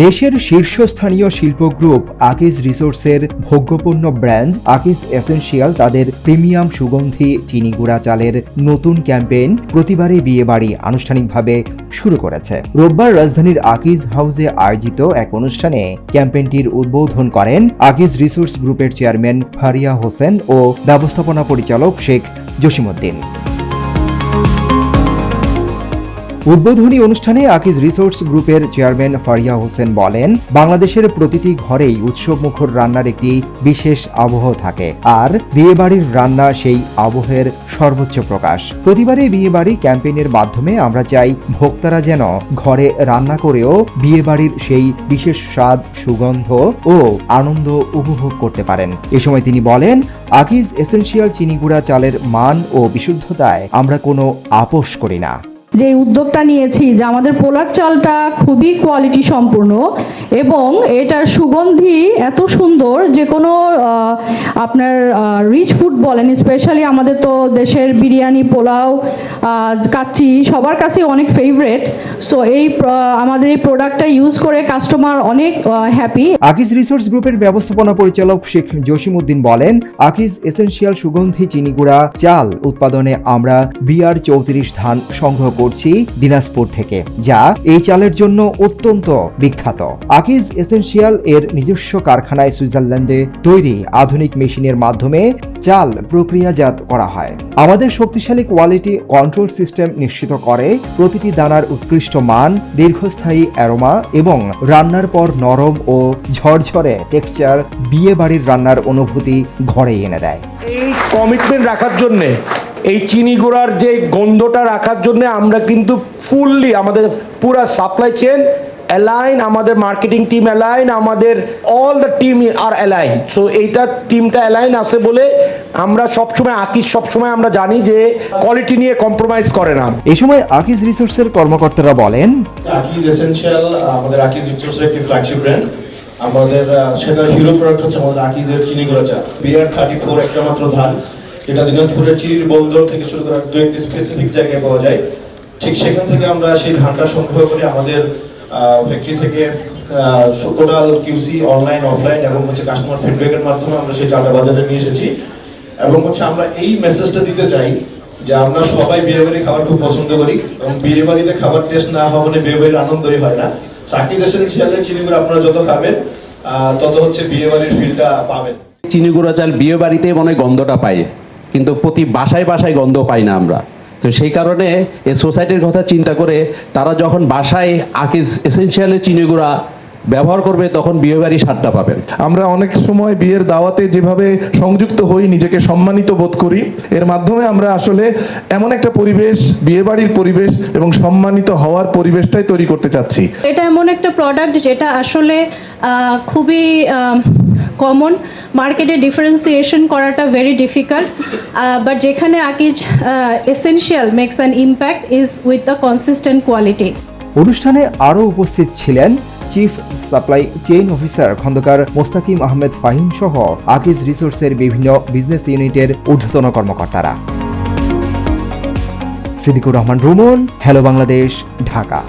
দেশের শীর্ষস্থানীয় শিল্প গ্রুপ আকিজ রিসোর্সের ভোগ্যপণ্য ব্র্যান্ড আকিজ এসেনশিয়াল তাদের প্রিমিয়াম সুগন্ধি চিনি গুঁড়া চালের নতুন ক্যাম্পেইন প্রতিবারই বিয়েবাড়ি আনুষ্ঠানিকভাবে শুরু করেছে। রোববার রাজধানীর আকিজ হাউসে আয়োজিত এক অনুষ্ঠানে ক্যাম্পেইনটির উদ্বোধন করেন আকিজ রিসোর্স গ্রুপের চেয়ারম্যান ফারিয়া হোসেন ও ব্যবস্থাপনা পরিচালক শেখ জসিমউদ্দিন। উদ্বোধনী অনুষ্ঠানে আকিজ রিসোর্স গ্রুপের চেয়ারম্যান ফারিয়া হোসেন বলেন, বাংলাদেশের প্রতিটি ঘরেই উৎসবমুখর রান্নার একটি বিশেষ আবহ থাকে, আর বিয়েবাড়ির রান্না সেই আবহের সর্বোচ্চ প্রকাশ। প্রতিবারই বিয়েবাড়ি ক্যাম্পেইনের মাধ্যমে আমরা চাই ভোক্তারা যেন ঘরে রান্না করেও বিয়েবাড়ির সেই বিশেষ স্বাদ, সুগন্ধ ও আনন্দ উপভোগ করতে পারেন। এ সময় তিনি বলেন, আকিজ এসেনশিয়াল চিনি গুঁড়া চালের মান ও বিশুদ্ধতায় আমরা কোনো আপোষ করি না। যে উদ্যোগটা নিয়েছি যে আমাদের পোলার চালটা খুবই কোয়ালিটি সম্পূর্ণ এবং এটার সুগন্ধি এত সুন্দর যে কোনো আপনার রিচ ফুড বলেন, স্পেশালি আমাদের তো দেশের বিরিয়ানি, পোলাও, কাচ্চি সবার কাছে অনেক ফেভারেট। সো এই আমাদের এই প্রোডাক্টটা ইউজ করে কাস্টমার অনেক হ্যাপি। আকিজ রিসোর্স গ্রুপের ব্যবস্থাপনা পরিচালক শেখ জসিমউদ্দিন বলেন, আকিজ এসেনশিয়াল সুগন্ধি চিনি গুঁড়া চাল উৎপাদনে আমরা BR34 ধান সংগ্রহ করছি দিনাজপুর থেকে, যা এই চালের জন্য অত্যন্ত বিখ্যাত। আকিজ এসেনশিয়াল এর নিজস্ব কারখানায় সুইজারল্যান্ডে তৈরি আধুনিক মেশিনের মাধ্যমে চাল প্রক্রিয়াজাত করা হয়। আমাদের শক্তিশালী কোয়ালিটি কন্ট্রোল সিস্টেম নিশ্চিত করে প্রতিটি দানার উৎকৃষ্ট মান, দীর্ঘস্থায়ী অ্যারোমা এবং রান্নার পর নরম ও ঝরঝরে টেক্সচার বিয়ে বাড়ির রান্নার অনুভূতি ঘরে এনে দেয়। এই কমিটমেন্ট রাখার জন্যে, এই চিনি গুঁড়ার যে গন্ধটা রাখার জন্য আমরা কিন্তু ফুললি আমাদের পুরা সাপ্লাই চেন অ্যালাইন, আমাদের মার্কেটিং টিম অ্যালাইন, আমাদের all the team are align. So এইটা টিমটা অ্যালাইন আছে বলে আমরা সবসময় আকিজ সবসময় আমরা জানি যে কোয়ালিটি নিয়ে কম্প্রোমাইজ করে না। এই সময় আকিজ রিসোর্সের কর্মকর্তারা বলেন, আকিজ এসেনশিয়াল আমাদের আকিজ রিসোর্সের একটি ফ্ল্যাগশিপ ব্র্যান্ড। আমাদের সেটার হিরো প্রোডাক্ট হচ্ছে আমাদের আকিজের চিনি গুঁড়া চা। BR34 একটা মাত্র ধান, যেটা দিনাজপুরের চিনির বন্দর থেকে শুরু করে দু একটি স্পেসিফিক জায়গায় পাওয়া যায়। ঠিক সেখান থেকে আমরা সেই ধানটা সংগ্রহ করে আমাদের ফ্যাক্টরি থেকে টোটাল QC অনলাইন, অফলাইন এবং কাস্টমার ফিডব্যাকের মাধ্যমে আমরা সেই চালটা বাজারে নিয়ে এসেছি। এবং আমরা এই মেসেজটা দিতে চাই যে আমরা সবাই বিয়েবাড়ি খাবার খুব পছন্দ করি এবং বিয়েবাড়িতে খাবার টেস্ট না হওয়া মানে বিয়েবাড়ির আনন্দই হয় না। আকিজ এসেনশিয়ালের চিনি গুঁড়া আপনারা যত খাবেন তত বিয়েবাড়ির ফিলটা পাবেন। চিনি গুঁড়া চাল বিয়ে বাড়িতে মনে গন্ধটা পাই, কিন্তু প্রতি বাসায় বাসায় গন্ধ পাই না আমরা। তো সেই কারণে এই সোসাইটির কথা চিন্তা করে তারা যখন বাসায় আকিজ এসেনশিয়ালের চিনি গুঁড়া ব্যবহার করবে তখন বিয়েবাড়ি স্বাদটা পাবেন। আমরা অনেক সময় বিয়ের দাওয়াতে যেভাবে সংযুক্ত হই, নিজেকে সম্মানিত বোধ করি। এর মাধ্যমে আমরা আসলে এমন একটা পরিবেশ, বিয়েবাড়ির পরিবেশ এবং সম্মানিত হওয়ার পরিবেশটাই তৈরি করতে চাচ্ছি। এটা এমন একটা প্রোডাক্ট যেটা আসলে খুবই কমন, মার্কেটে ডিফারেন্সিয়েশন করাটা ভেরি ডিফিকাল্ট, বাট যেখানে Akij essential makes an impact is with the consistent quality. অনুষ্ঠানে আরও উপস্থিত ছিলেন chief supply chain officer Khandakar Mostakim Ahmed Fahim সহ আকিজ রিসোর্সের বিভিন্ন বিজনেস ইউনিটের ঊর্ধ্বতন কর্মকর্তারা। সিদ্দিকুর রহমান রুমন, হ্যালো বাংলাদেশ, ঢাকা।